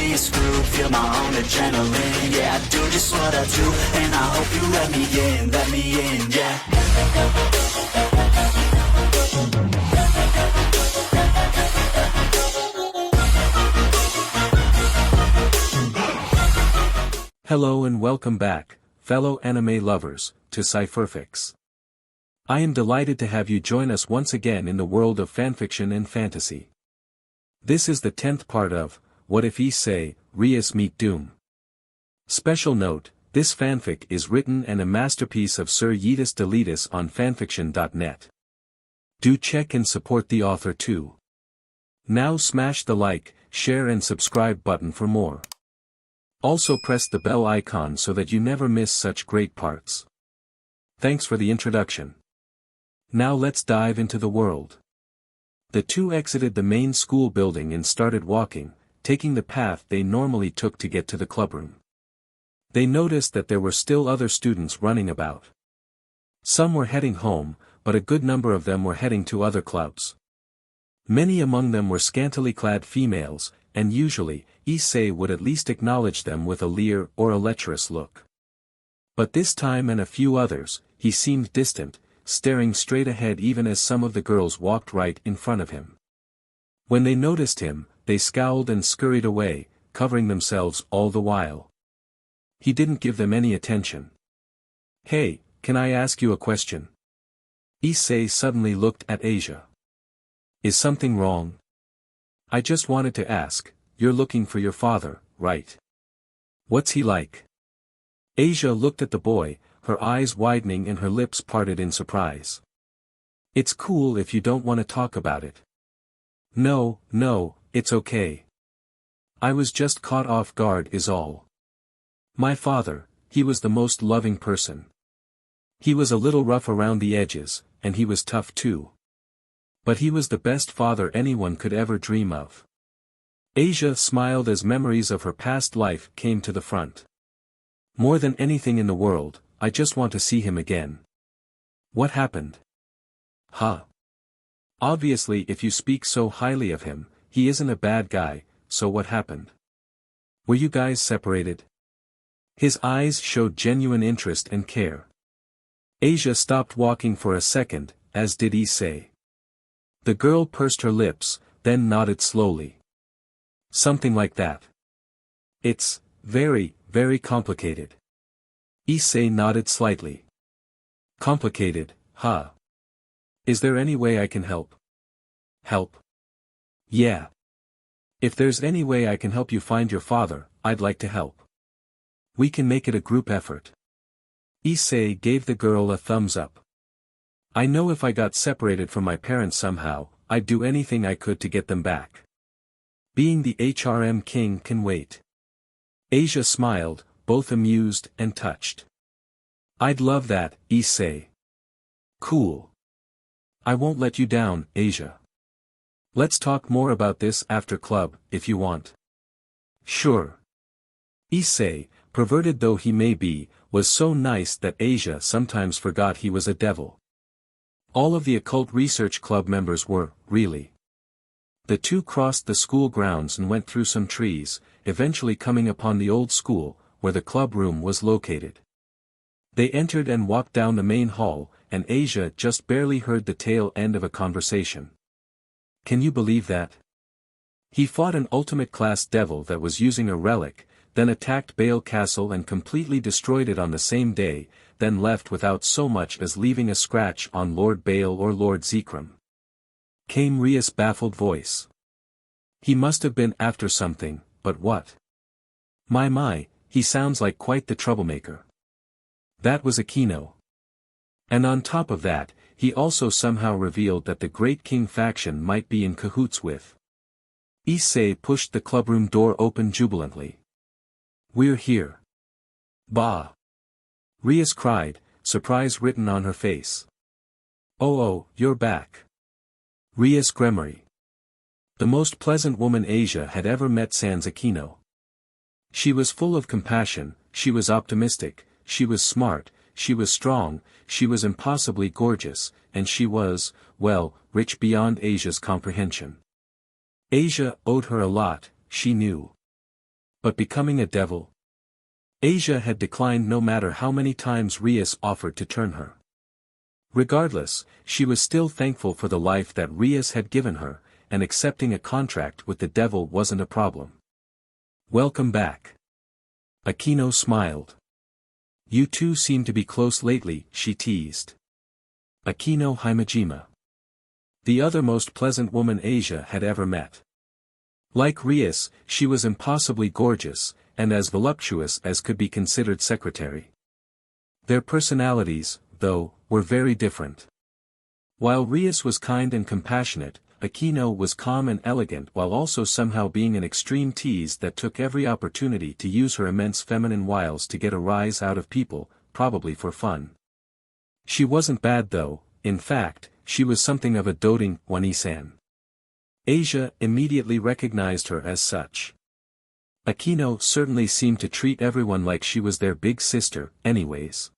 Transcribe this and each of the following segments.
this groove, feel my own adrenaline. Yeah, I do just what I do, and I hope you let me in, yeah. Hello and welcome back, fellow anime lovers, to Cypherfics. I am delighted to have you join us once again in the world of fanfiction and fantasy. This is the 10th part of, What If Issei, Rias Meet Doom. Special note, this fanfic is written and a masterpiece of Sir Yeetus Deletus on FANFICTIONnet. Do check and support the author too. Now smash the like, share and subscribe button for more. Also press the bell icon so that you never miss such great parts. Thanks for the introduction. Now let's dive into the world. The two exited the main school building and started walking, taking the path they normally took to get to the clubroom. They noticed that there were still other students running about. Some were heading home, but a good number of them were heading to other clubs. Many among them were scantily clad females, and usually, Issei would at least acknowledge them with a leer or a lecherous look. But this time and a few others, he seemed distant, staring straight ahead even as some of the girls walked right in front of him. When they noticed him, they scowled and scurried away, covering themselves all the while. He didn't give them any attention. "Hey, can I ask you a question?" Issei suddenly looked at Asia. "Is something wrong?" "I just wanted to ask, you're looking for your father, right? What's he like?" Asia looked at the boy, her eyes widening and her lips parted in surprise. "It's cool if you don't want to talk about it." No, it's okay. I was just caught off guard is all. My father, he was the most loving person. He was a little rough around the edges, and he was tough too. But he was the best father anyone could ever dream of." Asia smiled as memories of her past life came to the front. "More than anything in the world, I just want to see him again." "What happened?" "Huh. Obviously if you speak so highly of him, he isn't a bad guy, so what happened? Were you guys separated?" His eyes showed genuine interest and care. Asia stopped walking for a second, as did Issei. The girl pursed her lips, then nodded slowly. "Something like that. It's very, very complicated." Issei nodded slightly. "Complicated, huh? Is there any way I can help?" "Help?" "Yeah. If there's any way I can help you find your father, I'd like to help. We can make it a group effort." Issei gave the girl a thumbs up. "I know if I got separated from my parents somehow, I'd do anything I could to get them back. Being the HRM king can wait." Asia smiled, both amused and touched. "I'd love that, Issei." "Cool. I won't let you down, Asia. Let's talk more about this after club, if you want." "Sure." Issei, perverted though he may be, was so nice that Asia sometimes forgot he was a devil. All of the occult research club members were, really. The two crossed the school grounds and went through some trees, eventually coming upon the old school, where the club room was located. They entered and walked down the main hall, and Asia just barely heard the tail end of a conversation. "Can you believe that? He fought an ultimate class devil that was using a relic, then attacked Bale Castle and completely destroyed it on the same day, then left without so much as leaving a scratch on Lord Bale or Lord Zekrom." Came Rias' baffled voice. "He must have been after something, but what? My, he sounds like quite the troublemaker." That was Aquino. And on top of that, he also somehow revealed that the Great King faction might be in cahoots with. Issei pushed the clubroom door open jubilantly. "We're here." "Bah!" Rias cried, surprise written on her face. Oh, you're back." Rias Gremory. The most pleasant woman Asia had ever met sans Aquino. She was full of compassion, she was optimistic, she was smart, she was strong, she was impossibly gorgeous, and she was, well, rich beyond Asia's comprehension. Asia owed her a lot, she knew. But becoming a devil? Asia had declined no matter how many times Rias offered to turn her. Regardless, she was still thankful for the life that Rias had given her, and accepting a contract with the devil wasn't a problem. Welcome back. Akino smiled. You two seem to be close lately, she teased. Akino Himejima. The other most pleasant woman Asia had ever met. Like Rias, she was impossibly gorgeous, and as voluptuous as could be considered secretary. Their personalities, though, were very different. While Rias was kind and compassionate, Akino was calm and elegant while also somehow being an extreme tease that took every opportunity to use her immense feminine wiles to get a rise out of people, probably for fun. She wasn't bad though, in fact, she was something of a doting Wani-san. Asia immediately recognized her as such. Akino certainly seemed to treat everyone like she was their big sister, anyways.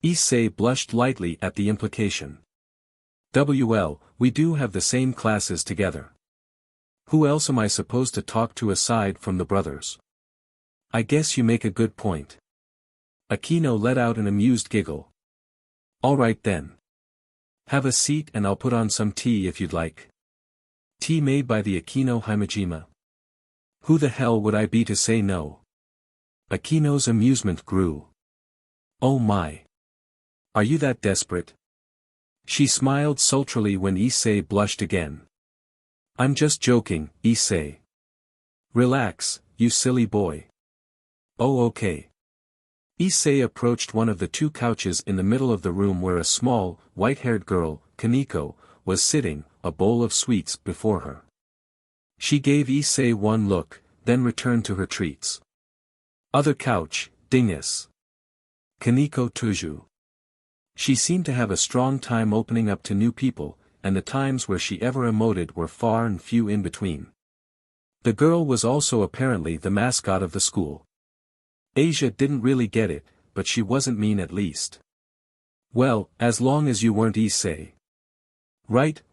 Issei blushed lightly at the implication. WL, we do have the same classes together. Who else am I supposed to talk to aside from the brothers? I guess you make a good point. Akino let out an amused giggle. Alright then. Have a seat and I'll put on some tea if you'd like. Tea made by the Akino Himejima. Who the hell would I be to say no? Akino's amusement grew. Oh my. Are you that desperate? She smiled sultrily when Issei blushed again. I'm just joking, Issei. Relax, you silly boy. Oh okay. Issei approached one of the two couches in the middle of the room where a small, white-haired girl, Kaneko, was sitting, a bowl of sweets before her. She gave Issei one look, then returned to her treats. Other couch, Dingus. Kaneko Tuju. She seemed to have a strong time opening up to new people, and the times where she ever emoted were far and few in between. The girl was also apparently the mascot of the school. Asia didn't really get it, but she wasn't mean at least. Well, as long as you weren't Issei. Right,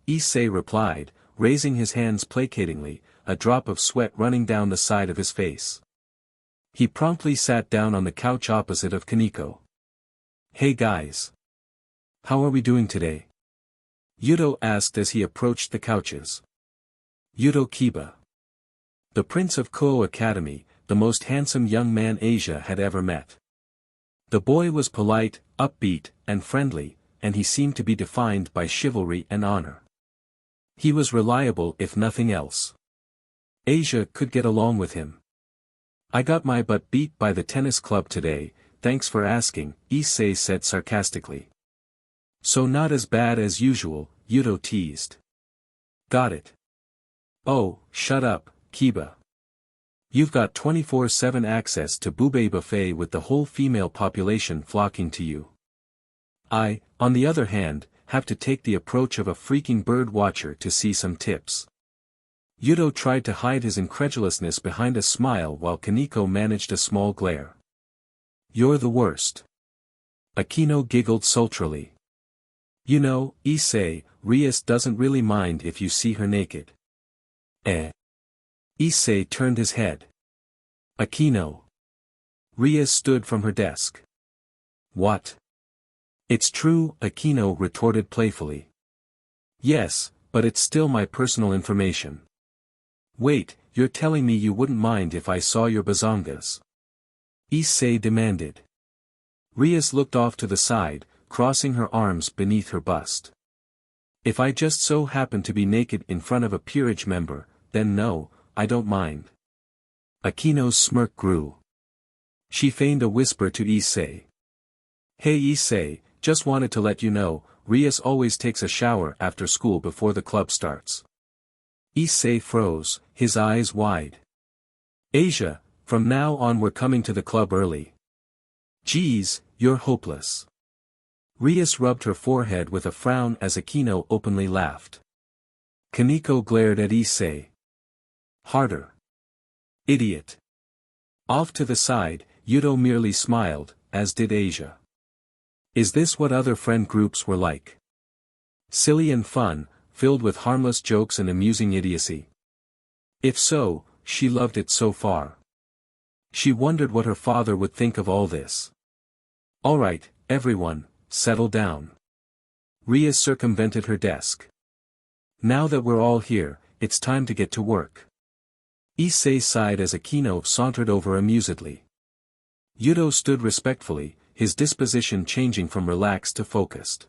Issei replied, raising his hands placatingly, a drop of sweat running down the side of his face. He promptly sat down on the couch opposite of Kaneko. Hey guys. How are we doing today? Yuto asked as he approached the couches. Yuto Kiba. The Prince of Ko Academy, the most handsome young man Asia had ever met. The boy was polite, upbeat, and friendly, and he seemed to be defined by chivalry and honor. He was reliable if nothing else. Asia could get along with him. I got my butt beat by the tennis club today, thanks for asking, Issei said sarcastically. So not as bad as usual, Yuto teased. Got it. Oh, shut up, Kiba. You've got 24/7 access to Bube Buffet with the whole female population flocking to you. I, on the other hand, have to take the approach of a freaking bird watcher to see some tips. Yuto tried to hide his incredulousness behind a smile while Kaneko managed a small glare. You're the worst. Akino giggled sultrily. You know, Issei, Rias doesn't really mind if you see her naked. Issei turned his head. Akino. Rias stood from her desk. What? It's true, Akino retorted playfully. Yes, but it's still my personal information. Wait, you're telling me you wouldn't mind if I saw your bazongas? Issei demanded. Rias looked off to the side, crossing her arms beneath her bust. If I just so happen to be naked in front of a peerage member, then no, I don't mind. Akino's smirk grew. She feigned a whisper to Issei. Hey Issei, just wanted to let you know, Rias always takes a shower after school before the club starts. Issei froze, his eyes wide. Asia, from now on we're coming to the club early. Geez, you're hopeless. Rias rubbed her forehead with a frown as Akino openly laughed. Kaneko glared at Issei. Harder. Idiot. Off to the side, Yuto merely smiled, as did Asia. Is this what other friend groups were like? Silly and fun, filled with harmless jokes and amusing idiocy. If so, she loved it so far. She wondered what her father would think of all this. Alright, everyone, settle down. Rias circumvented her desk. Now that we're all here, it's time to get to work. Issei sighed as Akino sauntered over amusedly. Yudo stood respectfully, his disposition changing from relaxed to focused.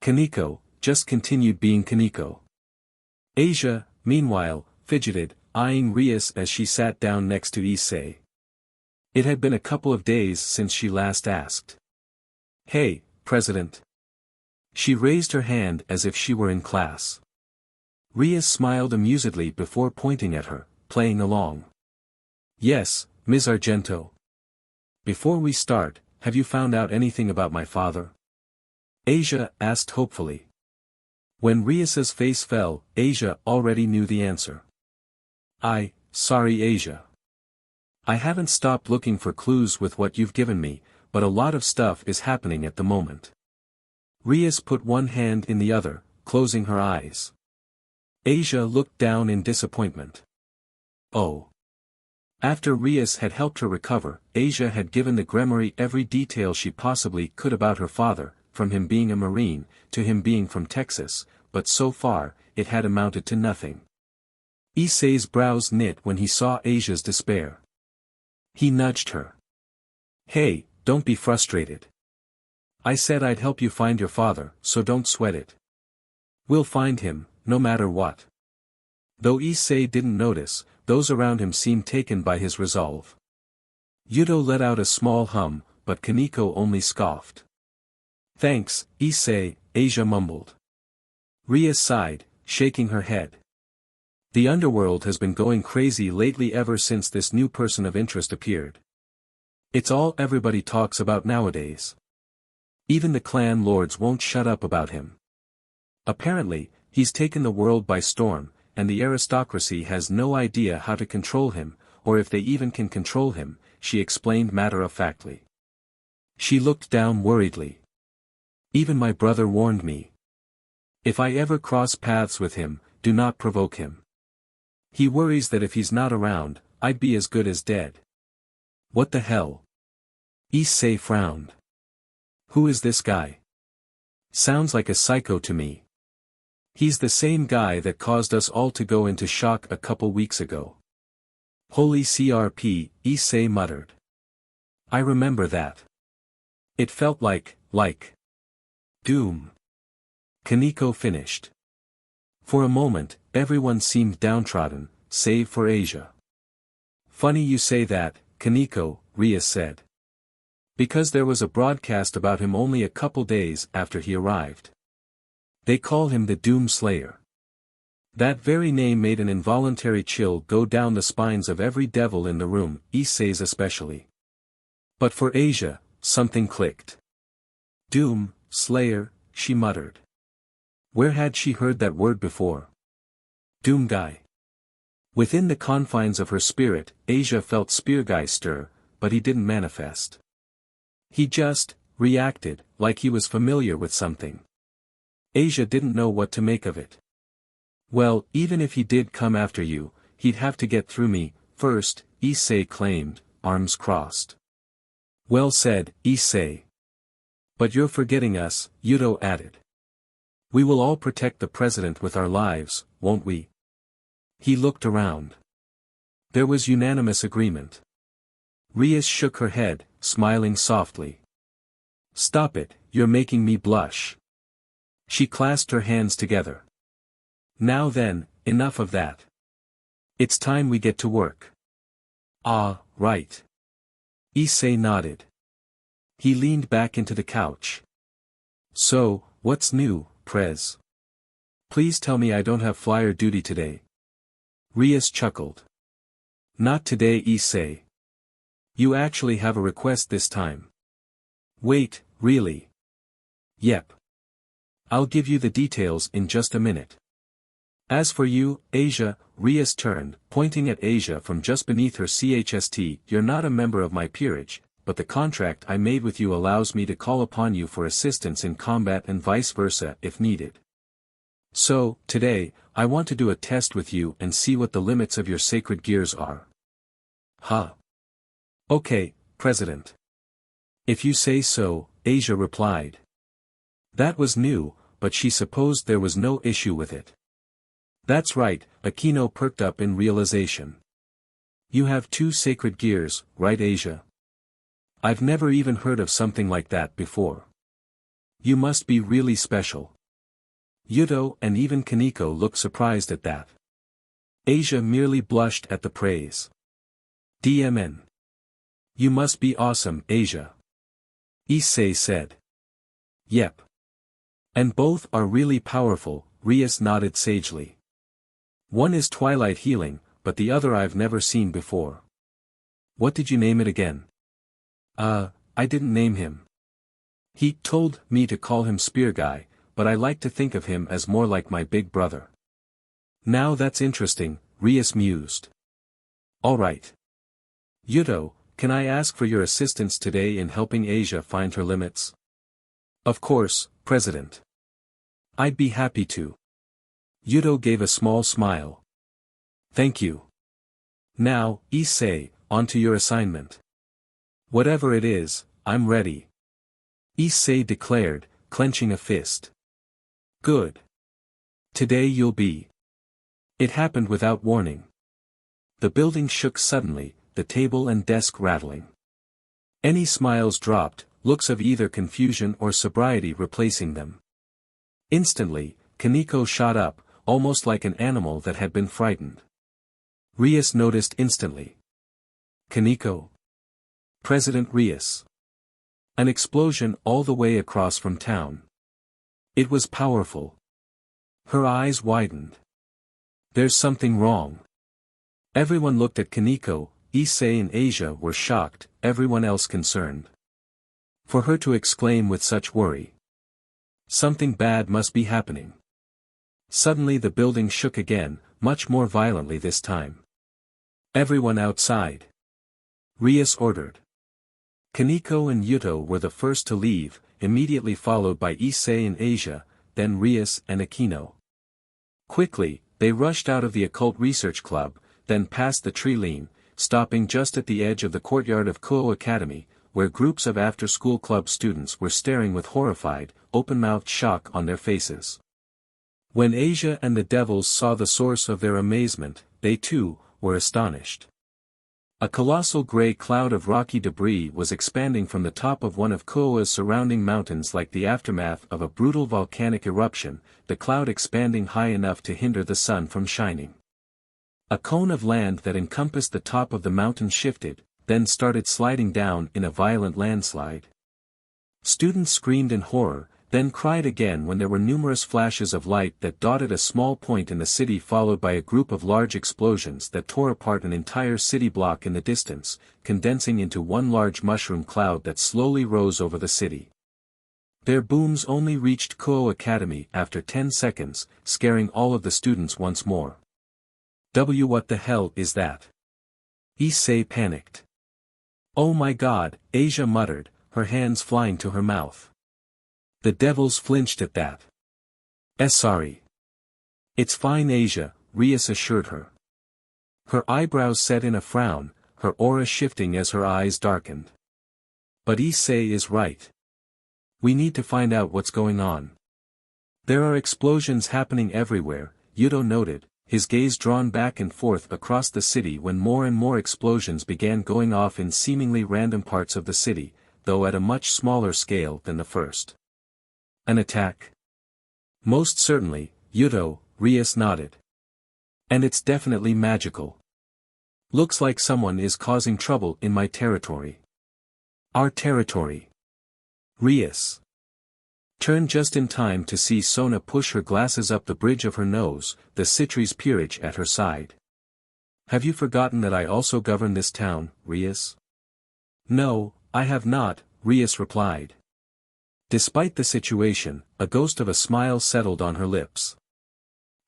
Kaneko just continued being Kaneko. Asia, meanwhile, fidgeted, eyeing Rias as she sat down next to Issei. It had been a couple of days since she last asked. Hey, President. She raised her hand as if she were in class. Rias smiled amusedly before pointing at her, playing along. Yes, Ms. Argento. Before we start, have you found out anything about my father? Asia asked hopefully. When Rias's face fell, Asia already knew the answer. Sorry Asia. I haven't stopped looking for clues with what you've given me, but a lot of stuff is happening at the moment. Rias put one hand in the other, closing her eyes. Asia looked down in disappointment. Oh. After Rias had helped her recover, Asia had given the Gremory every detail she possibly could about her father, from him being a Marine, to him being from Texas, but so far, it had amounted to nothing. Issei's brows knit when he saw Asia's despair. He nudged her. Hey, don't be frustrated. I said I'd help you find your father, so don't sweat it. We'll find him, no matter what. Though Issei didn't notice, those around him seemed taken by his resolve. Yudo let out a small hum, but Kaneko only scoffed. Thanks, Issei, Asia mumbled. Rias sighed, shaking her head. The underworld has been going crazy lately ever since this new person of interest appeared. It's all everybody talks about nowadays. Even the clan lords won't shut up about him. Apparently, he's taken the world by storm, and the aristocracy has no idea how to control him, or if they even can control him, she explained matter-of-factly. She looked down worriedly. Even my brother warned me. If I ever cross paths with him, do not provoke him. He worries that if he's not around, I'd be as good as dead. What the hell? Issei frowned. Who is this guy? Sounds like a psycho to me. He's the same guy that caused us all to go into shock a couple weeks ago. Holy CRP, Issei muttered. I remember that. It felt like doom. Kaneko finished. For a moment, everyone seemed downtrodden, save for Asia. Funny you say that, Kaneko, Rias said. Because there was a broadcast about him only a couple days after he arrived. They call him the Doomslayer. That very name made an involuntary chill go down the spines of every devil in the room, Issei's especially. But for Asia, something clicked. Doom, Slayer, she muttered. Where had she heard that word before? Doomguy. Within the confines of her spirit, Asia felt Spearguy stir, but he didn't manifest. He just reacted, like he was familiar with something. Asia didn't know what to make of it. Well, even if he did come after you, he'd have to get through me, first, Issei claimed, arms crossed. Well said, Issei. But you're forgetting us, Yudo added. We will all protect the president with our lives, won't we? He looked around. There was unanimous agreement. Rias shook her head, smiling softly. Stop it, you're making me blush. She clasped her hands together. Now then, enough of that. It's time we get to work. Ah, right. Issei nodded. He leaned back into the couch. So, what's new, Prez? Please tell me I don't have flyer duty today. Rias chuckled. Not today, Issei. You actually have a request this time. Wait, really? Yep. I'll give you the details in just a minute. As for you, Asia, Rias turned, pointing at Asia from just beneath her chst, you're not a member of my peerage, but the contract I made with you allows me to call upon you for assistance in combat and vice versa if needed. So, today, I want to do a test with you and see what the limits of your sacred gears are. Huh. Okay, President. If you say so, Asia replied. That was new, but she supposed there was no issue with it. That's right, Aquino perked up in realization. You have 2 sacred gears, right Asia? I've never even heard of something like that before. You must be really special. Yuto and even Kaneko looked surprised at that. Asia merely blushed at the praise. DMN. You must be awesome, Asia. Issei said. Yep. And both are really powerful, Rias nodded sagely. One is Twilight Healing, but the other I've never seen before. What did you name it again? I didn't name him. He told me to call him Spear Guy, but I like to think of him as more like my big brother. Now that's interesting, Rias mused. Alright. Yuto, can I ask for your assistance today in helping Asia find her limits? Of course, President. I'd be happy to. Yuto gave a small smile. Thank you. Now, Issei, on to your assignment. Whatever it is, I'm ready. Issei declared, clenching a fist. Good. Today you'll be. It happened without warning. The building shook suddenly, the table and desk rattling. Any smiles dropped, looks of either confusion or sobriety replacing them. Instantly, Kaneko shot up, almost like an animal that had been frightened. Rias noticed instantly. Kaneko. President Rias. An explosion all the way across from town. It was powerful. Her eyes widened. There's something wrong. Everyone looked at Kaneko, Issei and Asia were shocked, everyone else concerned. For her to exclaim with such worry. Something bad must be happening. Suddenly the building shook again, much more violently this time. Everyone outside. Rias ordered. Kaneko and Yuto were the first to leave, immediately followed by Issei and Asia, then Rias and Aquino. Quickly, they rushed out of the occult research club, then past the tree line, stopping just at the edge of the courtyard of Kuo Academy, where groups of after-school club students were staring with horrified, open-mouthed shock on their faces. When Asia and the devils saw the source of their amazement, they too, were astonished. A colossal gray cloud of rocky debris was expanding from the top of one of Kuo's surrounding mountains like the aftermath of a brutal volcanic eruption, the cloud expanding high enough to hinder the sun from shining. A cone of land that encompassed the top of the mountain shifted, then started sliding down in a violent landslide. Students screamed in horror, then cried again when there were numerous flashes of light that dotted a small point in the city, followed by a group of large explosions that tore apart an entire city block in the distance, condensing into one large mushroom cloud that slowly rose over the city. Their booms only reached Kuo Academy after 10 seconds, scaring all of the students once more. What the hell is that? Issei panicked. Oh my god, Asia muttered, her hands flying to her mouth. The devils flinched at that. Sorry. It's fine, Asia, Rias assured her. Her eyebrows set in a frown, her aura shifting as her eyes darkened. But Issei is right. We need to find out what's going on. There are explosions happening everywhere, Yuto noted, his gaze drawn back and forth across the city when more and more explosions began going off in seemingly random parts of the city, though at a much smaller scale than the first. An attack? Most certainly, Yuto, Rias nodded. And it's definitely magical. Looks like someone is causing trouble in my territory. Our territory. Rias turned just in time to see Sona push her glasses up the bridge of her nose, the Citri's peerage at her side. Have you forgotten that I also govern this town, Rias? No, I have not, Rias replied. Despite the situation, a ghost of a smile settled on her lips.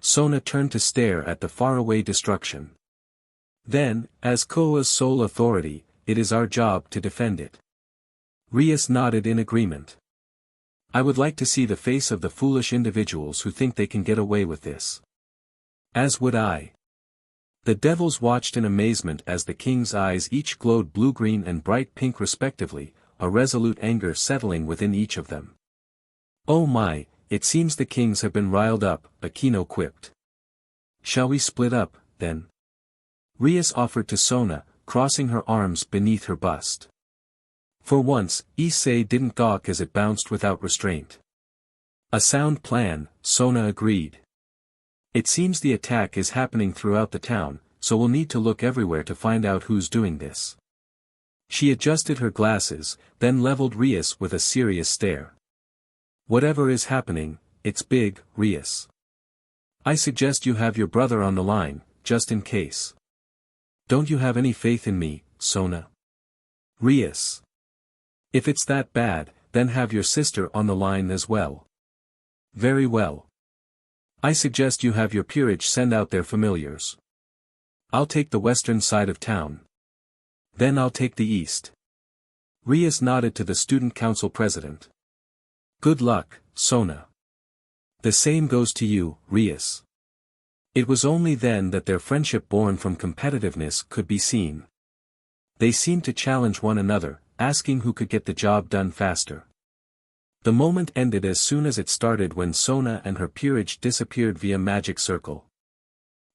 Sona turned to stare at the faraway destruction. Then, as Koa's sole authority, it is our job to defend it. Rias nodded in agreement. I would like to see the face of the foolish individuals who think they can get away with this. As would I. The devils watched in amazement as the king's eyes each glowed blue-green and bright pink respectively, a resolute anger settling within each of them. Oh my, it seems the kings have been riled up, Aquino quipped. Shall we split up, then? Rias offered to Sona, crossing her arms beneath her bust. For once, Issei didn't gawk as it bounced without restraint. A sound plan, Sona agreed. It seems the attack is happening throughout the town, so we'll need to look everywhere to find out who's doing this. She adjusted her glasses, then leveled Rias with a serious stare. Whatever is happening, it's big, Rias. I suggest you have your brother on the line, just in case. Don't you have any faith in me, Sona? Rias. If it's that bad, then have your sister on the line as well. Very well. I suggest you have your peerage send out their familiars. I'll take the western side of town. Then I'll take the east. Rias nodded to the student council president. Good luck, Sona. The same goes to you, Rias. It was only then that their friendship born from competitiveness could be seen. They seemed to challenge one another, asking who could get the job done faster. The moment ended as soon as it started when Sona and her peerage disappeared via magic circle.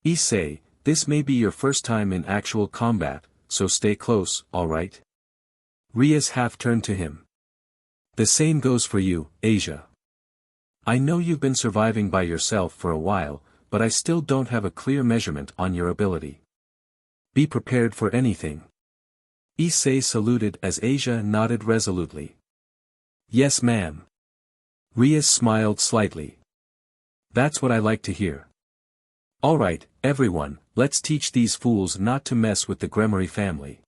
Issei, this may be your first time in actual combat, so stay close, alright? Rias half turned to him. The same goes for you, Asia. I know you've been surviving by yourself for a while, but I still don't have a clear measurement on your ability. Be prepared for anything. Issei saluted as Asia nodded resolutely. Yes ma'am. Rias smiled slightly. That's what I like to hear. Alright, everyone, let's teach these fools not to mess with the Gremory family.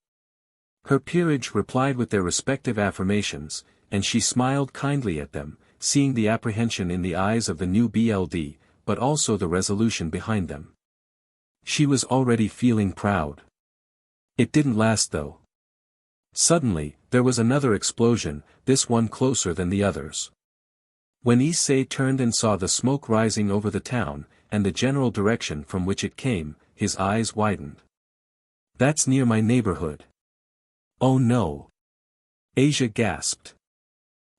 Her peerage replied with their respective affirmations, and she smiled kindly at them, seeing the apprehension in the eyes of the new BLD, but also the resolution behind them. She was already feeling proud. It didn't last though. Suddenly, there was another explosion, this one closer than the others. When Issei turned and saw the smoke rising over the town, and the general direction from which it came, his eyes widened. That's near my neighborhood. Oh no! Asia gasped.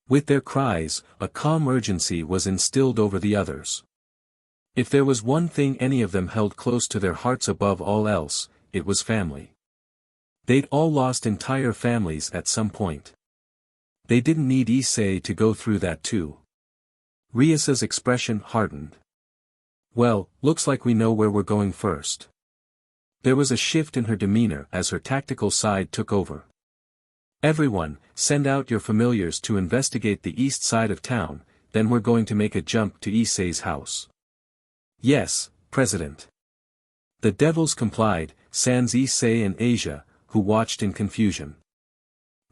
With their cries, a calm urgency was instilled over the others. If there was one thing any of them held close to their hearts above all else, it was family. They'd all lost entire families at some point. They didn't need Issei to go through that too. Rias's expression hardened. Well, looks like we know where we're going first. There was a shift in her demeanor as her tactical side took over. Everyone, send out your familiars to investigate the east side of town, then we're going to make a jump to Issei's house. Yes, President. The devils complied, sans Issei and Asia, who watched in confusion.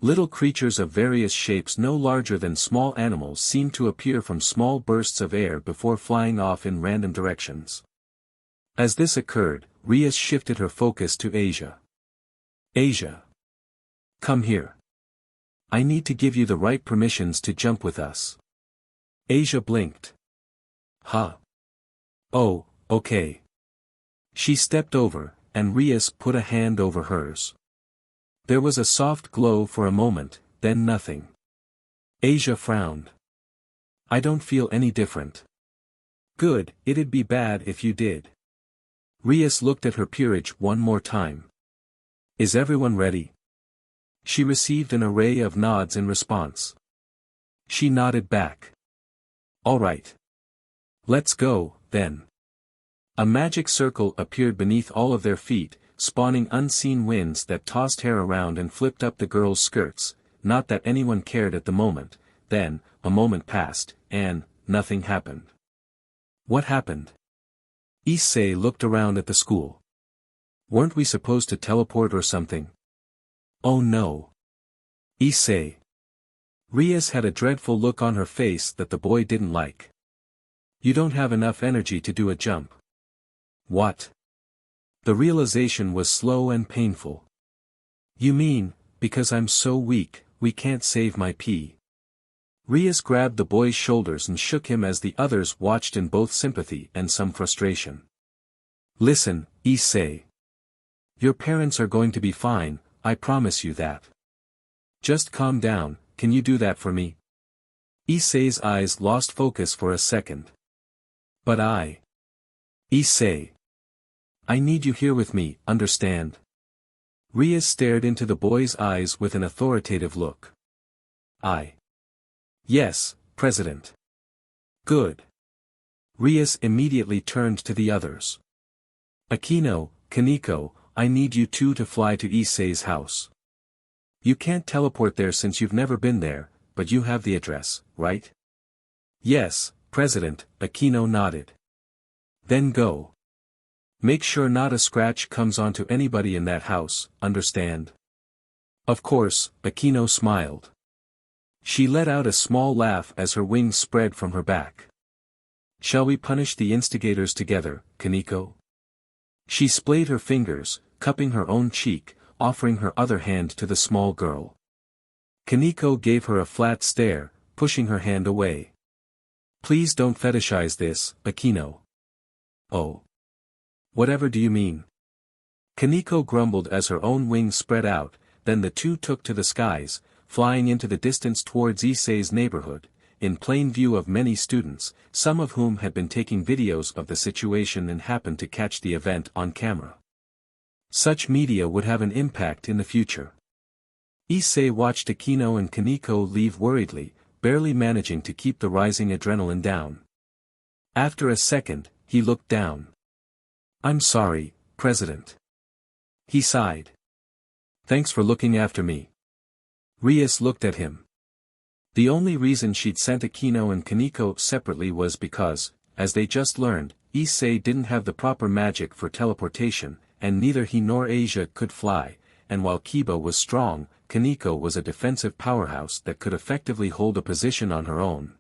Little creatures of various shapes no larger than small animals seemed to appear from small bursts of air before flying off in random directions. As this occurred, Rias shifted her focus to Asia. Asia. Come here. I need to give you the right permissions to jump with us. Asia blinked. Huh. Oh, okay. She stepped over, and Rias put a hand over hers. There was a soft glow for a moment, then nothing. Asia frowned. I don't feel any different. Good, it'd be bad if you did. Rias looked at her peerage one more time. Is everyone ready? She received an array of nods in response. She nodded back. All right. Let's go, then. A magic circle appeared beneath all of their feet, spawning unseen winds that tossed hair around and flipped up the girls' skirts, not that anyone cared at the moment. Then, a moment passed, and nothing happened. What happened? Issei looked around at the school. Weren't we supposed to teleport or something? Oh no. Issei. Rias had a dreadful look on her face that the boy didn't like. You don't have enough energy to do a jump. What? The realization was slow and painful. You mean, because I'm so weak, we can't save my pea. Rias grabbed the boy's shoulders and shook him as the others watched in both sympathy and some frustration. Listen, Issei. Your parents are going to be fine, I promise you that. Just calm down, can you do that for me? Issei's eyes lost focus for a second. But Issei. I need you here with me, understand? Rias stared into the boy's eyes with an authoritative look. Yes, President. Good. Rias immediately turned to the others. Akino, Kaneko, I need you two to fly to Issei's house. You can't teleport there since you've never been there, but you have the address, right? Yes, President, Akino nodded. Then go. Make sure not a scratch comes onto anybody in that house, understand? Of course, Akino smiled. She let out a small laugh as her wings spread from her back. Shall we punish the instigators together, Kaneko? She splayed her fingers, cupping her own cheek, offering her other hand to the small girl. Kaneko gave her a flat stare, pushing her hand away. Please don't fetishize this, Akino. Oh. Whatever do you mean? Kaneko grumbled as her own wings spread out, then the two took to the skies, flying into the distance towards Issei's neighborhood, in plain view of many students, some of whom had been taking videos of the situation and happened to catch the event on camera. Such media would have an impact in the future. Issei watched Akino and Kaneko leave worriedly, barely managing to keep the rising adrenaline down. After a second, he looked down. I'm sorry, President. He sighed. Thanks for looking after me. Rias looked at him. The only reason she'd sent Akino and Kaneko separately was because, as they just learned, Issei didn't have the proper magic for teleportation, and neither he nor Asia could fly, and while Kiba was strong, Kaneko was a defensive powerhouse that could effectively hold a position on her own.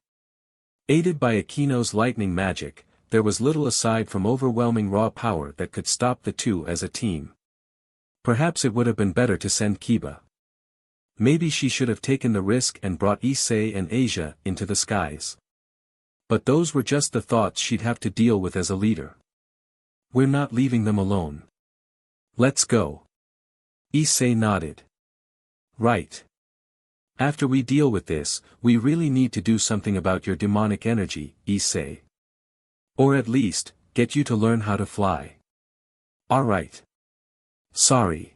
Aided by Akino's lightning magic, there was little aside from overwhelming raw power that could stop the two as a team. Perhaps it would have been better to send Kiba. Maybe she should have taken the risk and brought Issei and Asia into the skies. But those were just the thoughts she'd have to deal with as a leader. We're not leaving them alone. Let's go. Issei nodded. Right. After we deal with this, we really need to do something about your demonic energy, Issei. Or at least, get you to learn how to fly. Alright. Sorry.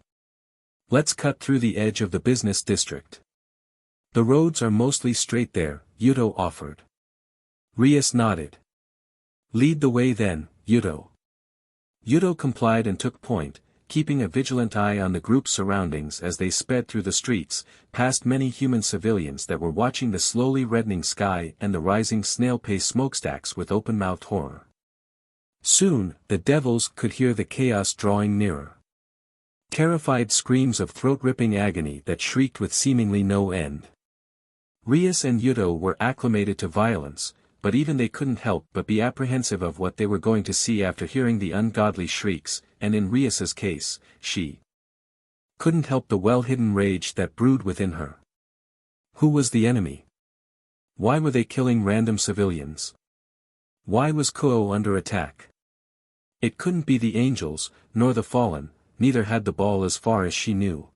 Let's cut through the edge of the business district. The roads are mostly straight there, Yuto offered. Rias nodded. Lead the way then, Yuto. Yuto complied and took point, keeping a vigilant eye on the group's surroundings as they sped through the streets, past many human civilians that were watching the slowly reddening sky and the rising snail-pace smokestacks with open-mouthed horror. Soon, the devils could hear the chaos drawing nearer. Terrified screams of throat-ripping agony that shrieked with seemingly no end. Rias and Yuto were acclimated to violence, but even they couldn't help but be apprehensive of what they were going to see after hearing the ungodly shrieks, and in Rias's case, she couldn't help the well-hidden rage that brewed within her. Who was the enemy? Why were they killing random civilians? Why was Kuo under attack? It couldn't be the angels, nor the fallen, neither had the ball as far as she knew.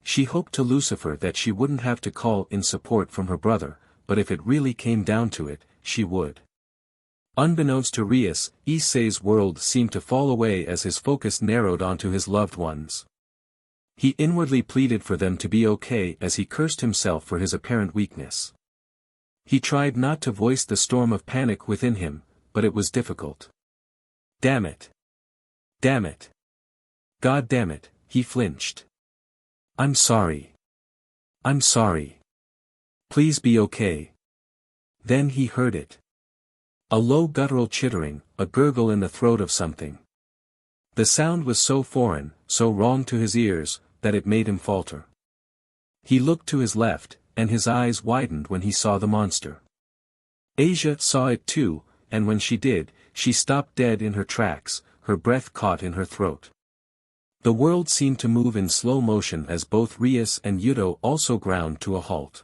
She hoped to Lucifer that she wouldn't have to call in support from her brother, but if it really came down to it, she would. Unbeknownst to Rias, Issei's world seemed to fall away as his focus narrowed onto his loved ones. He inwardly pleaded for them to be okay as he cursed himself for his apparent weakness. He tried not to voice the storm of panic within him, but it was difficult. Damn it. Damn it. God damn it, he flinched. I'm sorry. I'm sorry. Please be okay. Then he heard it. A low guttural chittering, a gurgle in the throat of something. The sound was so foreign, so wrong to his ears, that it made him falter. He looked to his left, and his eyes widened when he saw the monster. Asia saw it too, and when she did, she stopped dead in her tracks, her breath caught in her throat. The world seemed to move in slow motion as both Rias and Yuto also ground to a halt.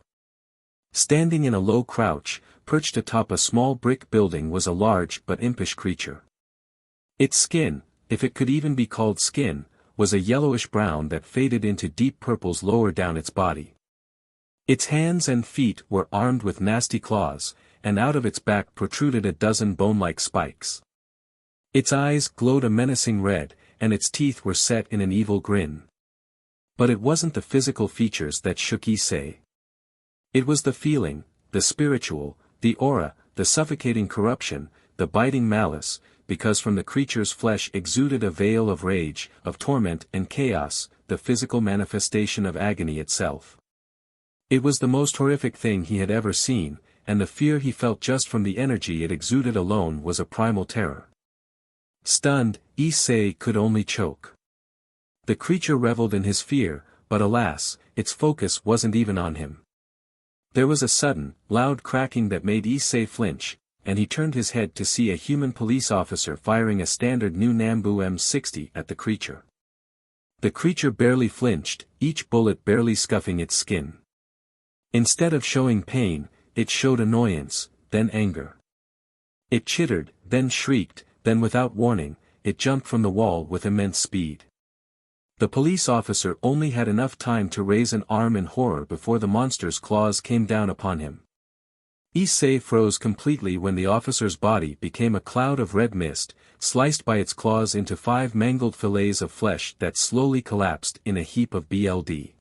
Standing in a low crouch, perched atop a small brick building was a large but impish creature. Its skin, if it could even be called skin, was a yellowish brown that faded into deep purples lower down its body. Its hands and feet were armed with nasty claws, and out of its back protruded a dozen bone-like spikes. Its eyes glowed a menacing red, and its teeth were set in an evil grin. But it wasn't the physical features that shook Issei. It was the feeling, the spiritual, the aura, the suffocating corruption, the biting malice, because from the creature's flesh exuded a veil of rage, of torment and chaos, the physical manifestation of agony itself. It was the most horrific thing he had ever seen, and the fear he felt just from the energy it exuded alone was a primal terror. Stunned, Issei could only choke. The creature reveled in his fear, but alas, its focus wasn't even on him. There was a sudden, loud cracking that made Issei flinch, and he turned his head to see a human police officer firing a standard new Nambu M60 at the creature. The creature barely flinched, each bullet barely scuffing its skin. Instead of showing pain, it showed annoyance, then anger. It chittered, then shrieked, then without warning, it jumped from the wall with immense speed. The police officer only had enough time to raise an arm in horror before the monster's claws came down upon him. Issei froze completely when the officer's body became a cloud of red mist, sliced by its claws into 5 mangled fillets of flesh that slowly collapsed in a heap of blood.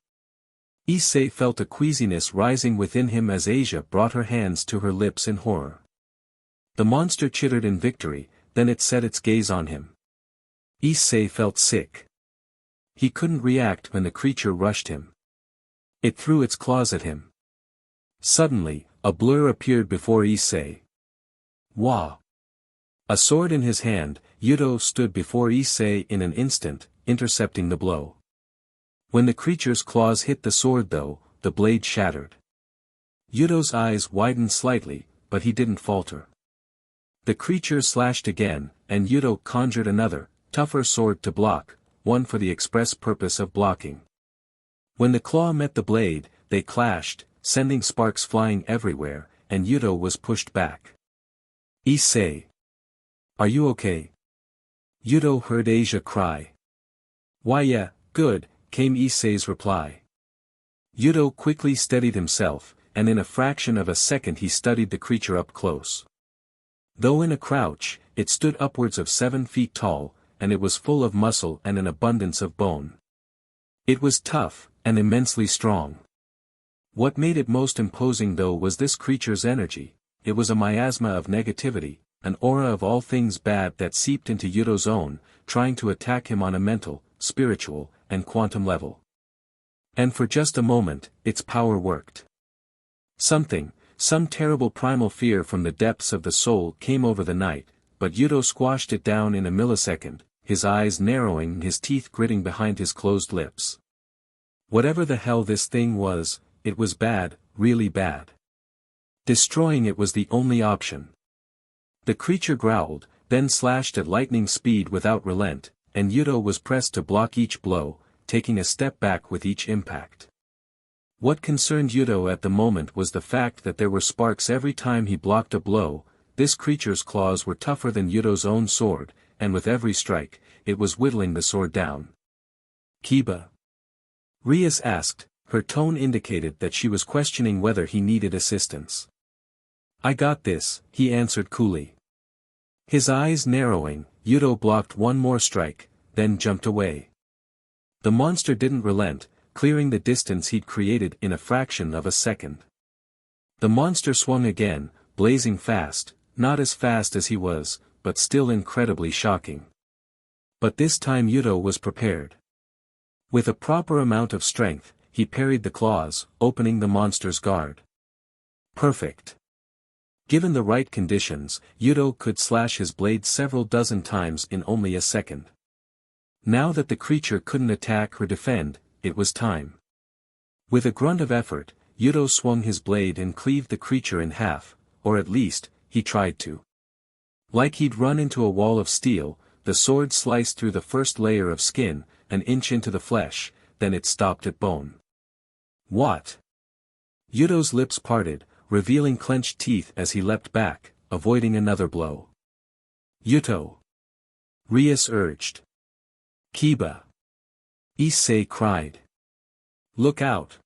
Issei felt a queasiness rising within him as Asia brought her hands to her lips in horror. The monster chittered in victory, then it set its gaze on him. Issei felt sick. He couldn't react when the creature rushed him. It threw its claws at him. Suddenly, a blur appeared before Issei. Wah! A sword in his hand, Yeetus stood before Issei in an instant, intercepting the blow. When the creature's claws hit the sword though, the blade shattered. Yeetus' eyes widened slightly, but he didn't falter. The creature slashed again, and Yeetus conjured another, tougher sword to block, one for the express purpose of blocking. When the claw met the blade, they clashed, sending sparks flying everywhere, and Yeetus was pushed back. Issei! Are you okay? Yeetus heard Asia cry. Why yeah, good, came Issei's reply. Yeetus quickly steadied himself, and in a fraction of a second he studied the creature up close. Though in a crouch, it stood upwards of 7 feet tall, and it was full of muscle and an abundance of bone. It was tough, and immensely strong. What made it most imposing though was this creature's energy. It was a miasma of negativity, an aura of all things bad that seeped into Yeetus' own, trying to attack him on a mental, spiritual, and quantum level. And for just a moment, its power worked. Some terrible primal fear from the depths of the soul came over the night, but Yeetus squashed it down in a millisecond, his eyes narrowing and his teeth gritting behind his closed lips. Whatever the hell this thing was, it was bad, really bad. Destroying it was the only option. The creature growled, then slashed at lightning speed without relent, and Yeetus was pressed to block each blow, taking a step back with each impact. What concerned Yeetus at the moment was the fact that there were sparks every time he blocked a blow. This creature's claws were tougher than Yeetus' own sword, and with every strike, it was whittling the sword down. Kiba? Rias asked, her tone indicated that she was questioning whether he needed assistance. I got this, he answered coolly. His eyes narrowing, Yeetus blocked one more strike, then jumped away. The monster didn't relent, clearing the distance he'd created in a fraction of a second. The monster swung again, blazing fast, not as fast as he was, but still incredibly shocking. But this time Yeetus was prepared. With a proper amount of strength, he parried the claws, opening the monster's guard. Perfect. Given the right conditions, Yeetus could slash his blade several dozen times in only a second. Now that the creature couldn't attack or defend, it was time. With a grunt of effort, Yeetus swung his blade and cleaved the creature in half, or at least, he tried to. Like he'd run into a wall of steel, the sword sliced through the first layer of skin, an inch into the flesh, then it stopped at bone. What? Yeetus' lips parted, revealing clenched teeth as he leapt back, avoiding another blow. Yeetus! Rias urged. Kiba. Issei cried. Look out.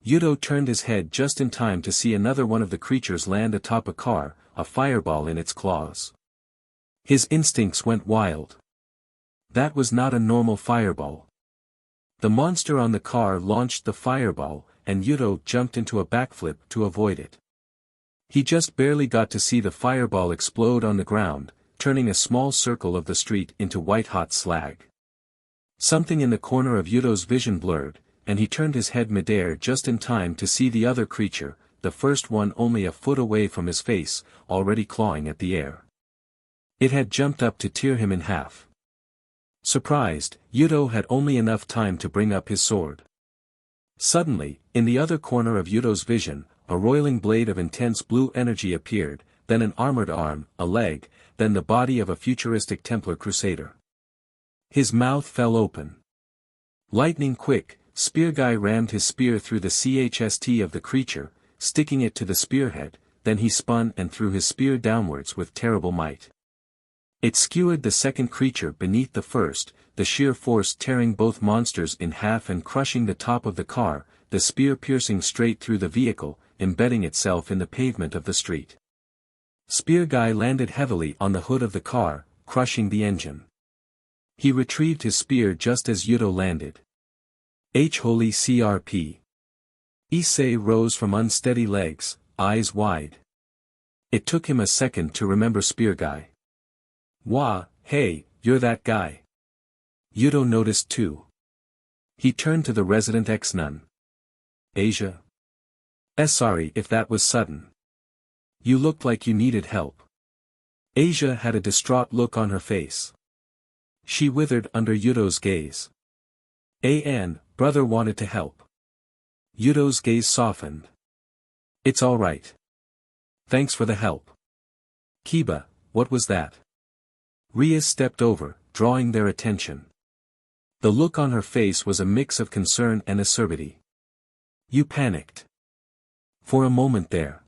Yuto turned his head just in time to see another one of the creatures land atop a car, a fireball in its claws. His instincts went wild. That was not a normal fireball. The monster on the car launched the fireball, and Yuto jumped into a backflip to avoid it. He just barely got to see the fireball explode on the ground, turning a small circle of the street into white-hot slag. Something in the corner of Yuto's vision blurred, and he turned his head midair just in time to see the other creature, the first one only a foot away from his face, already clawing at the air. It had jumped up to tear him in half. Surprised, Yuto had only enough time to bring up his sword. Suddenly, in the other corner of Yuto's vision, a roiling blade of intense blue energy appeared, then an armored arm, a leg, then the body of a futuristic Templar Crusader. His mouth fell open. Lightning quick, Spearguy rammed his spear through the chest of the creature, sticking it to the spearhead, then he spun and threw his spear downwards with terrible might. It skewered the second creature beneath the first, the sheer force tearing both monsters in half and crushing the top of the car, the spear piercing straight through the vehicle, embedding itself in the pavement of the street. Spearguy landed heavily on the hood of the car, crushing the engine. He retrieved his spear just as Yuto landed. Holy crp. Issei rose from unsteady legs, eyes wide. It took him a second to remember Spearguy. Wah, hey, you're that guy. Yuto noticed too. He turned to the resident ex-nun. Asia? Sorry if that was sudden. You looked like you needed help. Asia had a distraught look on her face. She withered under Yuto's gaze. Brother wanted to help. Yuto's gaze softened. It's all right. Thanks for the help. Kiba, what was that? Rias stepped over, drawing their attention. The look on her face was a mix of concern and acerbity. You panicked. For a moment there.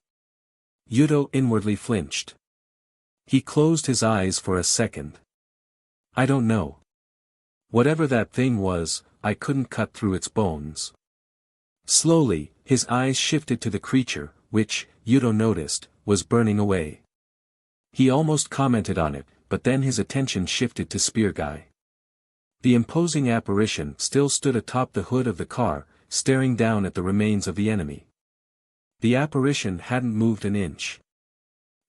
Yuto inwardly flinched. He closed his eyes for a second. I don't know. Whatever that thing was, I couldn't cut through its bones. Slowly, his eyes shifted to the creature, which, Yuto noticed, was burning away. He almost commented on it, but then his attention shifted to Spearguy. The imposing apparition still stood atop the hood of the car, staring down at the remains of the enemy. The apparition hadn't moved an inch.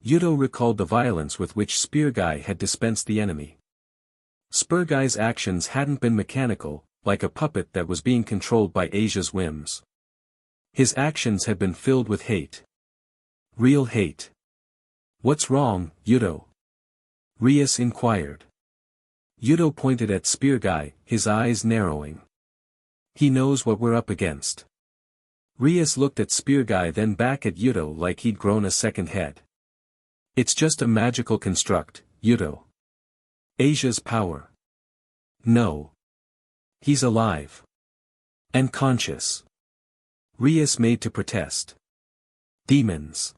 Yuto recalled the violence with which Spearguy had dispensed the enemy. Spearguy's actions hadn't been mechanical, like a puppet that was being controlled by Asia's whims. His actions had been filled with hate. Real hate. What's wrong, Yuto? Rias inquired. Yuto pointed at Spearguy, his eyes narrowing. He knows what we're up against. Rias looked at Spearguy then back at Yuto like he'd grown a second head. It's just a magical construct, Yuto. Asia's power. No. He's alive. And conscious. Rias made to protest. Demons.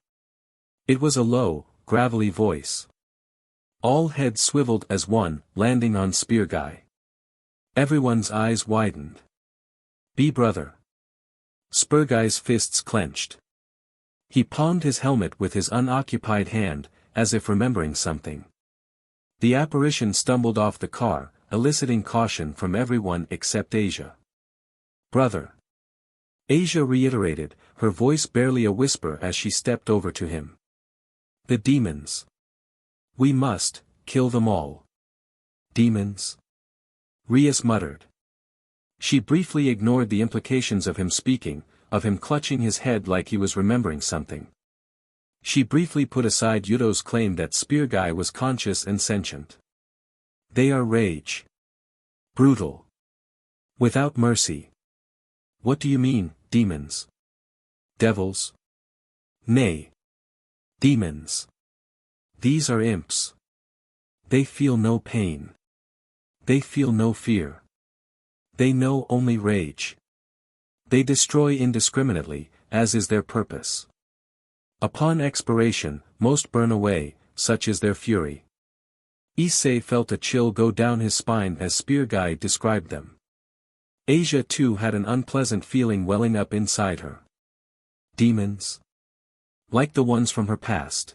It was a low, gravelly voice. All heads swiveled as one, landing on Spearguy. Everyone's eyes widened. Be brother. Spearguy's fists clenched. He palmed his helmet with his unoccupied hand, as if remembering something. The apparition stumbled off the car, eliciting caution from everyone except Asia. Brother. Asia reiterated, her voice barely a whisper as she stepped over to him. The demons. We must kill them all. Demons? Rias muttered. She briefly ignored the implications of him speaking, of him clutching his head like he was remembering something. She briefly put aside Yuto's claim that Spearguy was conscious and sentient. They are rage. Brutal. Without mercy. What do you mean, demons? Devils? Nay. Demons. These are imps. They feel no pain. They feel no fear. They know only rage. They destroy indiscriminately, as is their purpose. Upon expiration, most burn away, such is their fury. Issei felt a chill go down his spine as Spear Guy described them. Asia too had an unpleasant feeling welling up inside her. Demons? Like the ones from her past.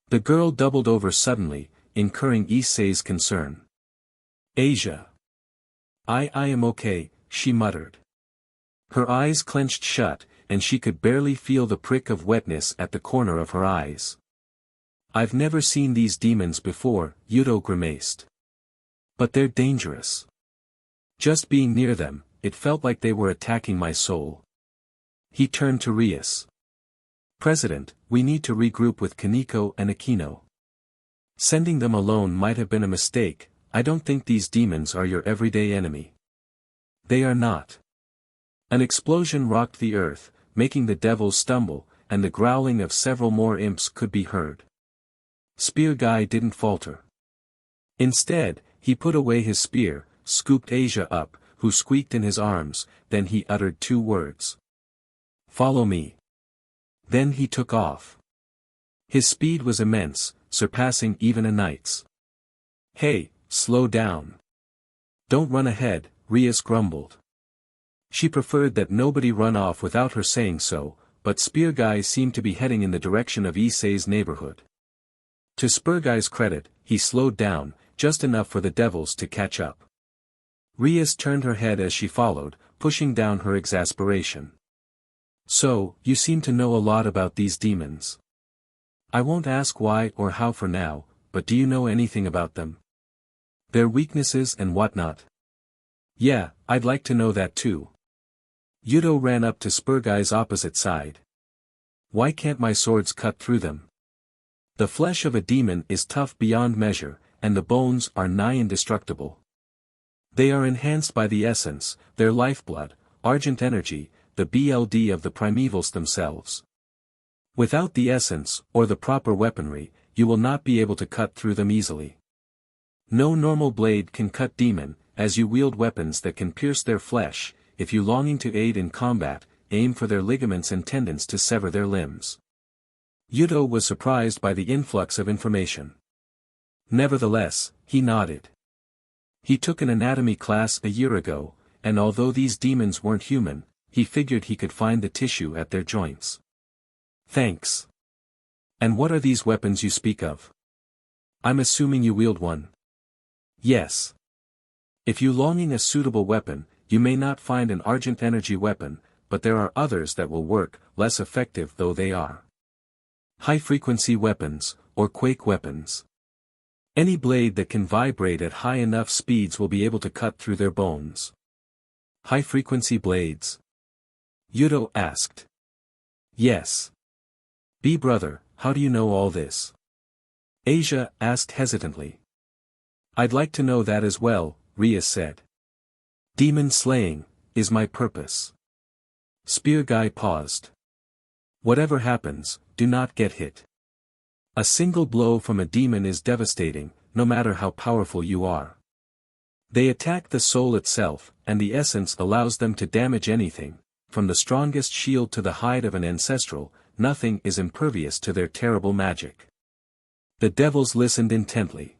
The girl doubled over suddenly, incurring Issei's concern. Asia. I am okay, she muttered. Her eyes clenched shut, and she could barely feel the prick of wetness at the corner of her eyes. I've never seen these demons before, Yuto grimaced. But they're dangerous. Just being near them, it felt like they were attacking my soul. He turned to Rias. President, we need to regroup with Kaneko and Akino. Sending them alone might have been a mistake. I don't think these demons are your everyday enemy. They are not. An explosion rocked the earth, making the devils stumble, and the growling of several more imps could be heard. Spear Guy didn't falter. Instead, he put away his spear, scooped Asia up, who squeaked in his arms, then he uttered 2 words. Follow me. Then he took off. His speed was immense, surpassing even a knight's. Hey, slow down. Don't run ahead, Rias grumbled. She preferred that nobody run off without her saying so, but Spear Guy seemed to be heading in the direction of Issei's neighborhood. To Spear Guy's credit, he slowed down, just enough for the devils to catch up. Rias turned her head as she followed, pushing down her exasperation. So, you seem to know a lot about these demons. I won't ask why or how for now, but do you know anything about them? Their weaknesses and whatnot? Yeah, I'd like to know that too. Yuto ran up to Spear Guy's opposite side. Why can't my swords cut through them? The flesh of a demon is tough beyond measure, and the bones are nigh indestructible. They are enhanced by the essence, their lifeblood, argent energy, the BLD of the primevals themselves. Without the essence, or the proper weaponry, you will not be able to cut through them easily. No normal blade can cut demon, as you wield weapons that can pierce their flesh. If you longing to aid in combat, aim for their ligaments and tendons to sever their limbs. Yuto was surprised by the influx of information. Nevertheless, he nodded. He took an anatomy class a year ago, and although these demons weren't human, he figured he could find the tissue at their joints. Thanks. And what are these weapons you speak of? I'm assuming you wield one. Yes. If you longing a suitable weapon, you may not find an argent energy weapon, but there are others that will work, less effective though they are. High-frequency weapons, or quake weapons. Any blade that can vibrate at high enough speeds will be able to cut through their bones. High-frequency blades? Yuto asked. Yes. Brother, how do you know all this? Asia asked hesitantly. I'd like to know that as well, Rias said. Demon slaying is my purpose. Spear Guy paused. Whatever happens, do not get hit. A single blow from a demon is devastating, no matter how powerful you are. They attack the soul itself, and the essence allows them to damage anything, from the strongest shield to the hide of an ancestral. Nothing is impervious to their terrible magic. The devils listened intently.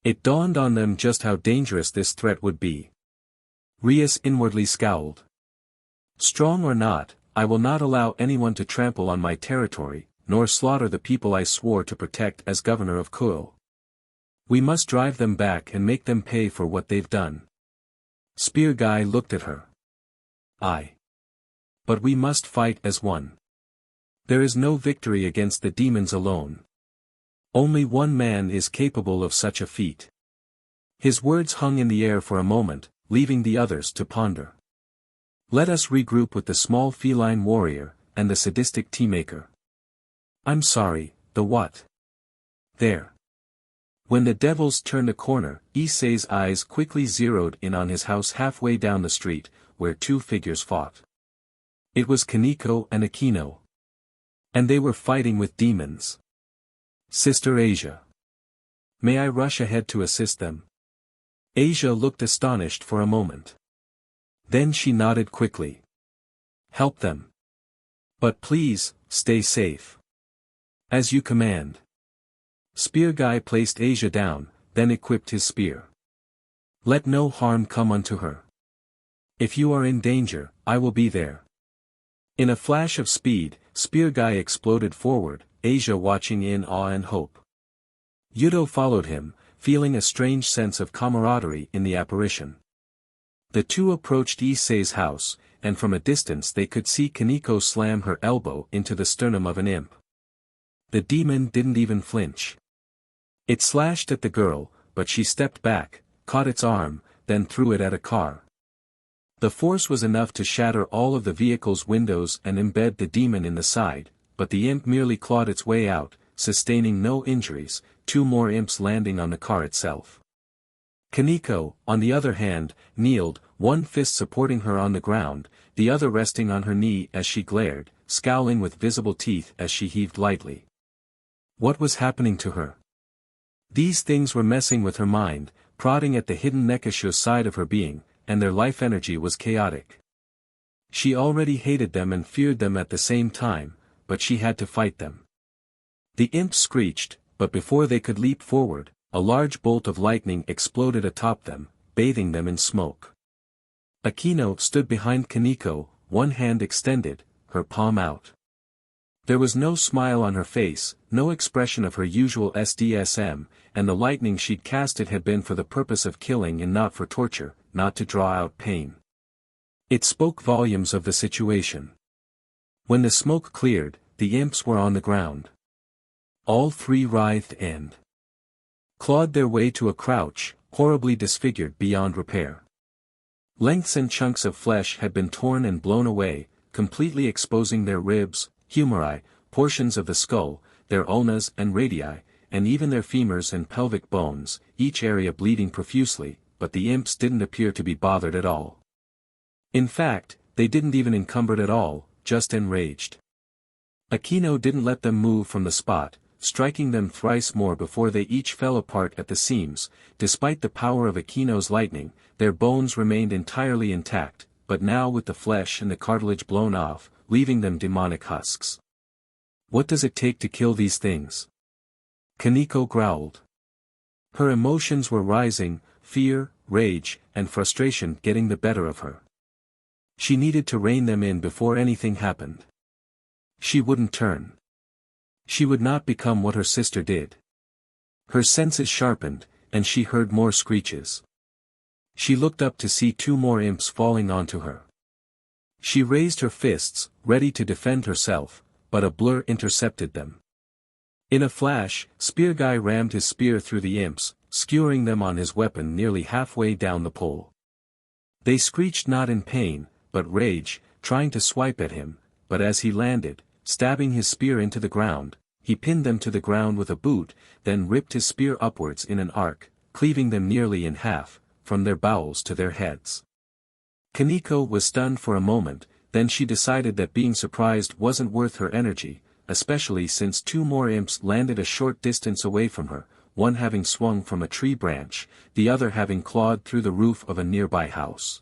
It dawned on them just how dangerous this threat would be. Rias inwardly scowled. Strong or not, I will not allow anyone to trample on my territory, nor slaughter the people I swore to protect as governor of Kuo. We must drive them back and make them pay for what they've done. Spear Guy looked at her. Aye. But we must fight as one. There is no victory against the demons alone. Only one man is capable of such a feat. His words hung in the air for a moment, leaving the others to ponder. Let us regroup with the small feline warrior, and the sadistic tea-maker. I'm sorry, the what? There. When the devils turned a corner, Issei's eyes quickly zeroed in on his house halfway down the street, where 2 figures fought. It was Kaneko and Akino. And they were fighting with demons. Sister Asia. May I rush ahead to assist them? Asia looked astonished for a moment. Then she nodded quickly. Help them. But please, stay safe. As you command. Spear Guy placed Asia down, then equipped his spear. Let no harm come unto her. If you are in danger, I will be there. In a flash of speed, Spear Guy exploded forward, Asia watching in awe and hope. Yudo followed him, feeling a strange sense of camaraderie in the apparition. The two approached Issei's house, and from a distance they could see Kaneko slam her elbow into the sternum of an imp. The demon didn't even flinch. It slashed at the girl, but she stepped back, caught its arm, then threw it at a car. The force was enough to shatter all of the vehicle's windows and embed the demon in the side, but the imp merely clawed its way out, sustaining no injuries, two more imps landing on the car itself. Kaneko, on the other hand, kneeled, one fist supporting her on the ground, the other resting on her knee as she glared, scowling with visible teeth as she heaved lightly. What was happening to her? These things were messing with her mind, prodding at the hidden Nekasho side of her being, and their life energy was chaotic. She already hated them and feared them at the same time, but she had to fight them. The imps screeched, but before they could leap forward, a large bolt of lightning exploded atop them, bathing them in smoke. Akino stood behind Kaneko, one hand extended, her palm out. There was no smile on her face, no expression of her usual SDSM, and the lightning she'd casted had been for the purpose of killing and not for torture, not to draw out pain. It spoke volumes of the situation. When the smoke cleared, the imps were on the ground. All three writhed and clawed their way to a crouch, horribly disfigured beyond repair. Lengths and chunks of flesh had been torn and blown away, completely exposing their ribs, humeri, portions of the skull, their ulnas and radii, and even their femurs and pelvic bones, each area bleeding profusely, but the imps didn't appear to be bothered at all. In fact, they didn't even encumbered at all, just enraged. Akino didn't let them move from the spot, striking them thrice more before they each fell apart at the seams. Despite the power of Akino's lightning, their bones remained entirely intact, but now with the flesh and the cartilage blown off, leaving them demonic husks. What does it take to kill these things? Kaneko growled. Her emotions were rising, fear, rage, and frustration getting the better of her. She needed to rein them in before anything happened. She wouldn't turn. She would not become what her sister did. Her senses sharpened, and she heard more screeches. She looked up to see two more imps falling onto her. She raised her fists, ready to defend herself, but a blur intercepted them. In a flash, Spear Guy rammed his spear through the imps, skewering them on his weapon nearly halfway down the pole. They screeched not in pain, but rage, trying to swipe at him, but as he landed, stabbing his spear into the ground, he pinned them to the ground with a boot, then ripped his spear upwards in an arc, cleaving them nearly in half, from their bowels to their heads. Kaneko was stunned for a moment, then she decided that being surprised wasn't worth her energy, especially since two more imps landed a short distance away from her, one having swung from a tree branch, the other having clawed through the roof of a nearby house.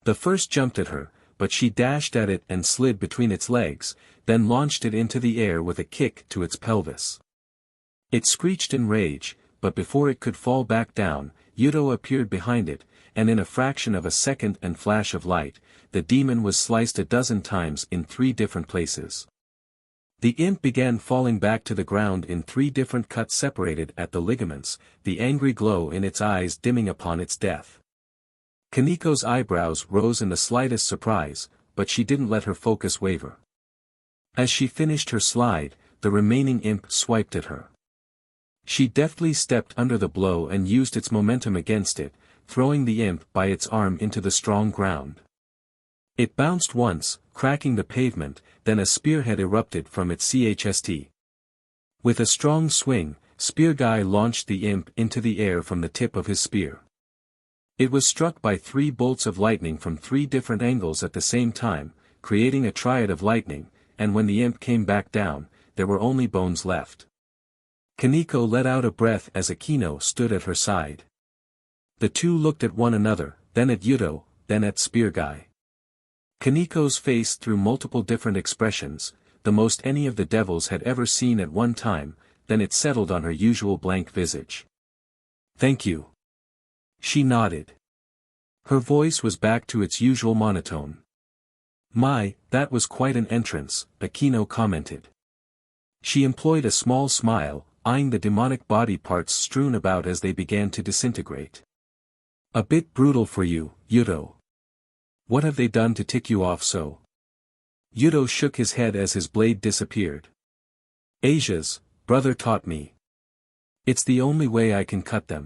The first jumped at her, but she dashed at it and slid between its legs, then launched it into the air with a kick to its pelvis. It screeched in rage, but before it could fall back down, Yudo appeared behind it, and in a fraction of a second and flash of light, the demon was sliced a dozen times in 3 different places. The imp began falling back to the ground in 3 different cuts separated at the ligaments, the angry glow in its eyes dimming upon its death. Kaneko's eyebrows rose in the slightest surprise, but she didn't let her focus waver. As she finished her slide, the remaining imp swiped at her. She deftly stepped under the blow and used its momentum against it, throwing the imp by its arm into the strong ground. It bounced once, cracking the pavement, then a spearhead erupted from its chst. With a strong swing, Spear Guy launched the imp into the air from the tip of his spear. It was struck by 3 bolts of lightning from 3 different angles at the same time, creating a triad of lightning, and when the imp came back down, there were only bones left. Kaneko let out a breath as Akino stood at her side. The two looked at one another, then at Yudo, then at Spear Guy. Kaneko's face threw multiple different expressions, the most any of the devils had ever seen at one time, then it settled on her usual blank visage. "Thank you." She nodded. Her voice was back to its usual monotone. "My, that was quite an entrance," Akino commented. She employed a small smile, eyeing the demonic body parts strewn about as they began to disintegrate. "A bit brutal for you, Yuto. What have they done to tick you off so?" Yuto shook his head as his blade disappeared. "Asia's brother taught me. It's the only way I can cut them.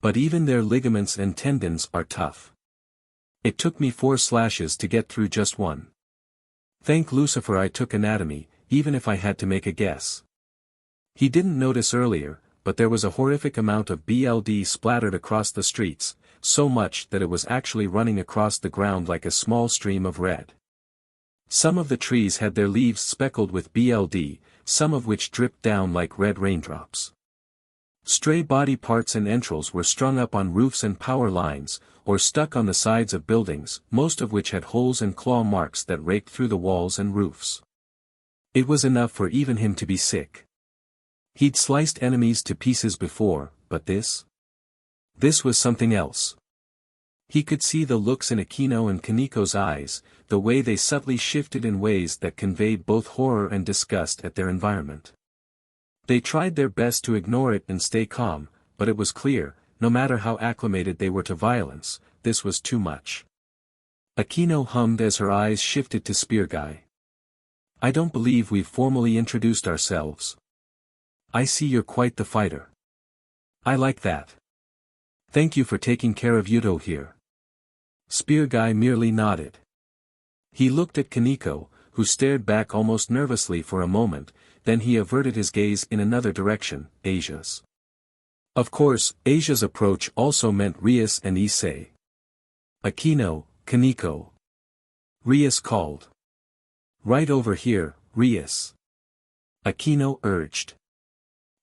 But even their ligaments and tendons are tough. It took me 4 slashes to get through just one. Thank Lucifer I took anatomy, even if I had to make a guess." He didn't notice earlier, but there was a horrific amount of blood splattered across the streets, so much that it was actually running across the ground like a small stream of red. Some of the trees had their leaves speckled with blood, some of which dripped down like red raindrops. Stray body parts and entrails were strung up on roofs and power lines, or stuck on the sides of buildings, most of which had holes and claw marks that raked through the walls and roofs. It was enough for even him to be sick. He'd sliced enemies to pieces before, but this? This was something else. He could see the looks in Akino and Kaniko's eyes, the way they subtly shifted in ways that conveyed both horror and disgust at their environment. They tried their best to ignore it and stay calm, but it was clear, no matter how acclimated they were to violence, this was too much. Akino hummed as her eyes shifted to Spear Guy. "I don't believe we've formally introduced ourselves. I see you're quite the fighter. I like that. Thank you for taking care of Yuto here." Spear Guy merely nodded. He looked at Kaniko, who stared back almost nervously for a moment, then he averted his gaze in another direction, Asia's. Of course, Asia's approach also meant Rias and Issei. "Akino, Kaniko." Rias called. "Right over here, Rias." Akino urged.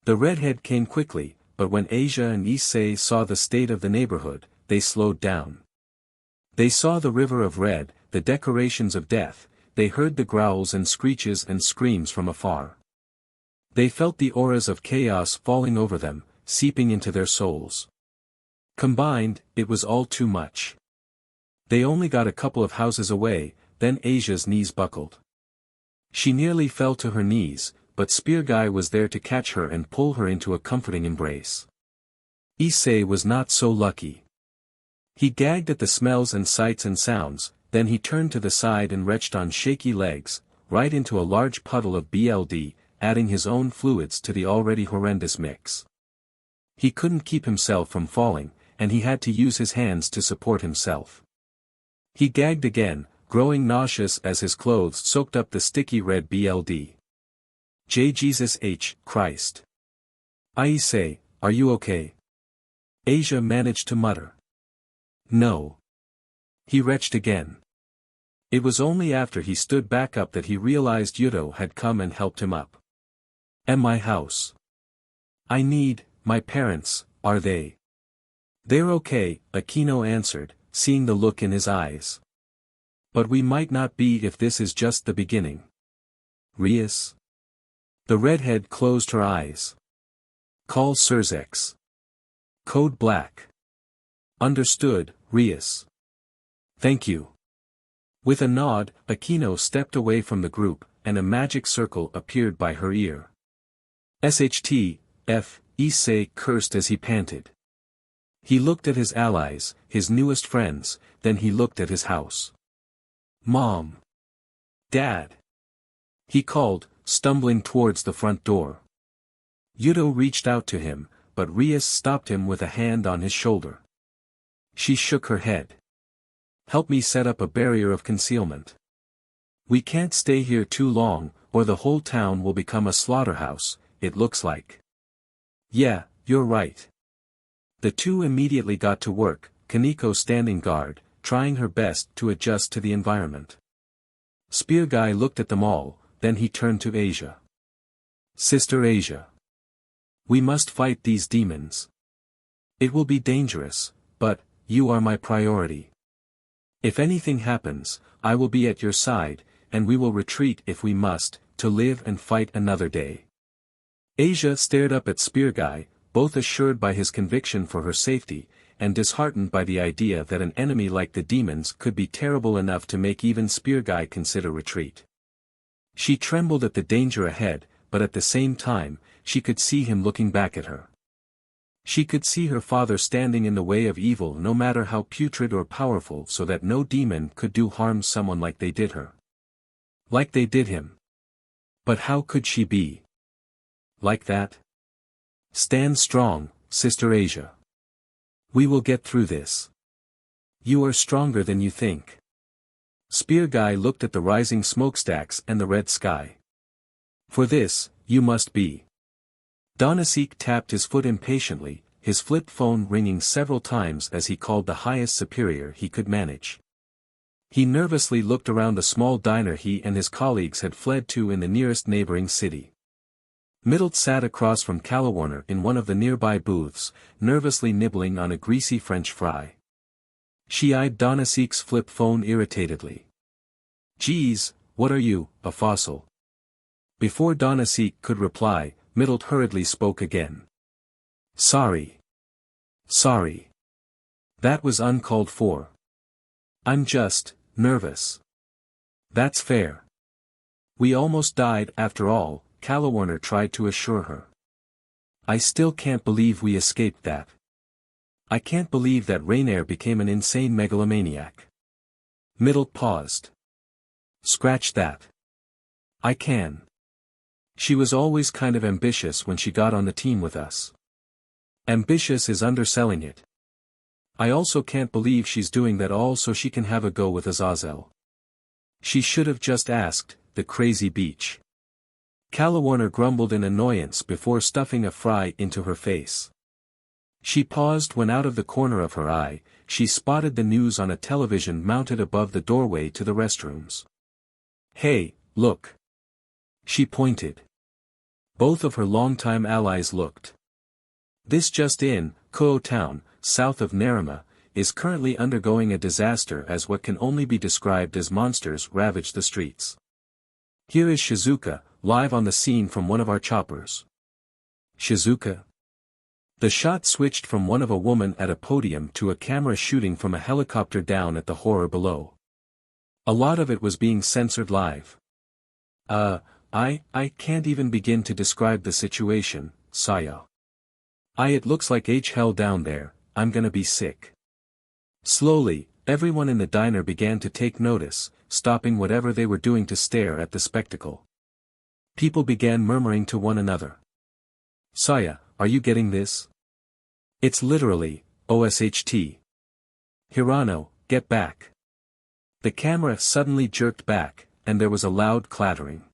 The redhead came quickly, but when Asia and Issei saw the state of the neighborhood, they slowed down. They saw the river of red, the decorations of death, they heard the growls and screeches and screams from afar. They felt the auras of chaos falling over them, seeping into their souls. Combined, it was all too much. They only got a couple of houses away, then Asia's knees buckled. She nearly fell to her knees, but Spear Guy was there to catch her and pull her into a comforting embrace. Issei was not so lucky. He gagged at the smells and sights and sounds, then he turned to the side and retched on shaky legs, right into a large puddle of blood, adding his own fluids to the already horrendous mix. He couldn't keep himself from falling, and he had to use his hands to support himself. He gagged again, growing nauseous as his clothes soaked up the sticky red blood. Jesus H. Christ. "Issei, are you okay?" Asia managed to mutter. "No." He retched again. It was only after he stood back up that he realized Yuto had come and helped him up. "At my house. I need, my parents, are they?" "They're okay," Akino answered, seeing the look in his eyes. "But we might not be if this is just the beginning." "Rias?" The redhead closed her eyes. "Call Surzex. Code Black." "Understood, Rias." "Thank you." With a nod, Akino stepped away from the group, and a magic circle appeared by her ear. "SHT-F," Issei cursed as he panted. He looked at his allies, his newest friends, then he looked at his house. "Mom. Dad." He called, stumbling towards the front door. Yuto reached out to him, but Rias stopped him with a hand on his shoulder. She shook her head. "Help me set up a barrier of concealment. We can't stay here too long, or the whole town will become a slaughterhouse, it looks like." "Yeah, you're right." The two immediately got to work, Kaniko standing guard, trying her best to adjust to the environment. Spear Guy looked at them all, then he turned to Asia. "Sister Asia. We must fight these demons. It will be dangerous, but, you are my priority. If anything happens, I will be at your side, and we will retreat if we must, to live and fight another day." Asia stared up at Spearguy, both assured by his conviction for her safety, and disheartened by the idea that an enemy like the demons could be terrible enough to make even Spearguy consider retreat. She trembled at the danger ahead, but at the same time, she could see him looking back at her. She could see her father standing in the way of evil no matter how putrid or powerful, so that no demon could do harm someone like they did her. Like they did him. But how could she be like that? Stand strong, Sister Asia. We will get through this. You are stronger than you think. Spearguy looked at the rising smokestacks and the red sky. For this, you must be. Donasek tapped his foot impatiently, his flip phone ringing several times as he called the highest superior he could manage. He nervously looked around the small diner he and his colleagues had fled to in the nearest neighboring city. Middlet sat across from Calawarner in one of the nearby booths, nervously nibbling on a greasy French fry. She eyed Donasek's flip phone irritatedly. Geez, what are you, a fossil? Before Donasek could reply, Middlet hurriedly spoke again. Sorry. Sorry. That was uncalled for. I'm just nervous. That's fair. We almost died after all, Calawarner tried to assure her. I still can't believe we escaped that. I can't believe that Rainier became an insane megalomaniac. Middlet paused. Scratch that. I can. She was always kind of ambitious when she got on the team with us. Ambitious is underselling it. I also can't believe she's doing that all so she can have a go with Azazel. She should have just asked, the crazy beach. Calawarner grumbled in annoyance before stuffing a fry into her face. She paused when out of the corner of her eye, she spotted the news on a television mounted above the doorway to the restrooms. Hey, look. She pointed. Both of her longtime allies looked. This just in, Kuo town, south of Narima, is currently undergoing a disaster as what can only be described as monsters ravage the streets. Here is Shizuka, live on the scene from one of our choppers. Shizuka? The shot switched from one of a woman at a podium to a camera shooting from a helicopter down at the horror below. A lot of it was being censored live. I can't even begin to describe the situation, Saya. It looks like hell down there, I'm gonna be sick. Slowly, everyone in the diner began to take notice, stopping whatever they were doing to stare at the spectacle. People began murmuring to one another. Saya, are you getting this? It's literally, OSHT. Hirano, get back. The camera suddenly jerked back, and there was a loud clattering.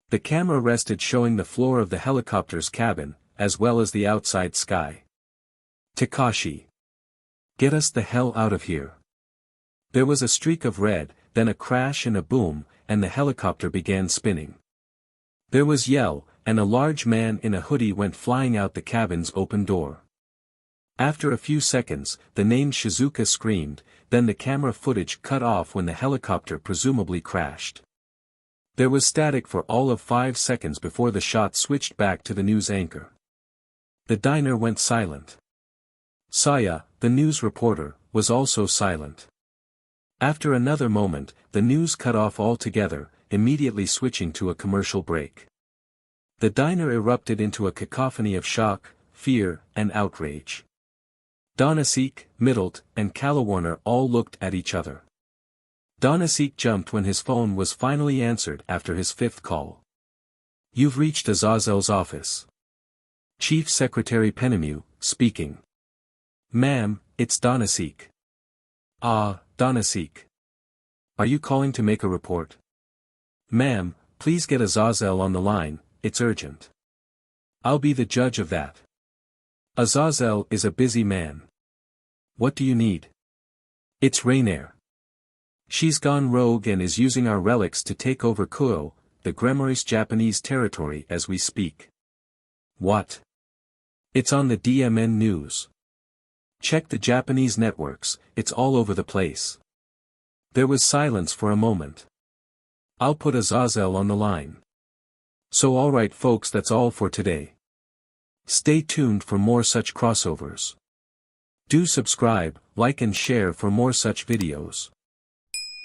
The camera rested showing the floor of the helicopter's cabin, as well as the outside sky. Takashi. Get us the hell out of here. There was a streak of red, then a crash and a boom, and the helicopter began spinning. There was yell, and a large man in a hoodie went flying out the cabin's open door. After a few seconds, the name Shizuka screamed, then the camera footage cut off when the helicopter presumably crashed. There was static for all of 5 seconds before the shot switched back to the news anchor. The diner went silent. Saya, the news reporter, was also silent. After another moment, the news cut off altogether, immediately switching to a commercial break. The diner erupted into a cacophony of shock, fear, and outrage. Donasek, Middlet, and Calawarner all looked at each other. Donasek jumped when his phone was finally answered after his 5th call. You've reached Azazel's office. Chief Secretary Penemu, speaking. Ma'am, it's Donasek. Donasek. Are you calling to make a report? Ma'am, please get Azazel on the line, it's urgent. I'll be the judge of that. Azazel is a busy man. What do you need? It's Rainier. She's gone rogue and is using our relics to take over Kuo, the Gremor's Japanese territory as we speak. What? It's on the DMN news. Check the Japanese networks, it's all over the place. There was silence for a moment. I'll put Azazel on the line. So alright folks, that's all for today. Stay tuned for more such crossovers. Do subscribe, like and share for more such videos.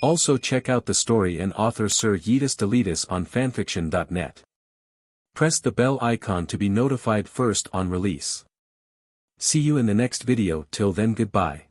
Also check out the story and author Sir Yeetus Deletus on FANFICTIONnet. Press the bell icon to be notified first on release. See you in the next video. Till then, goodbye.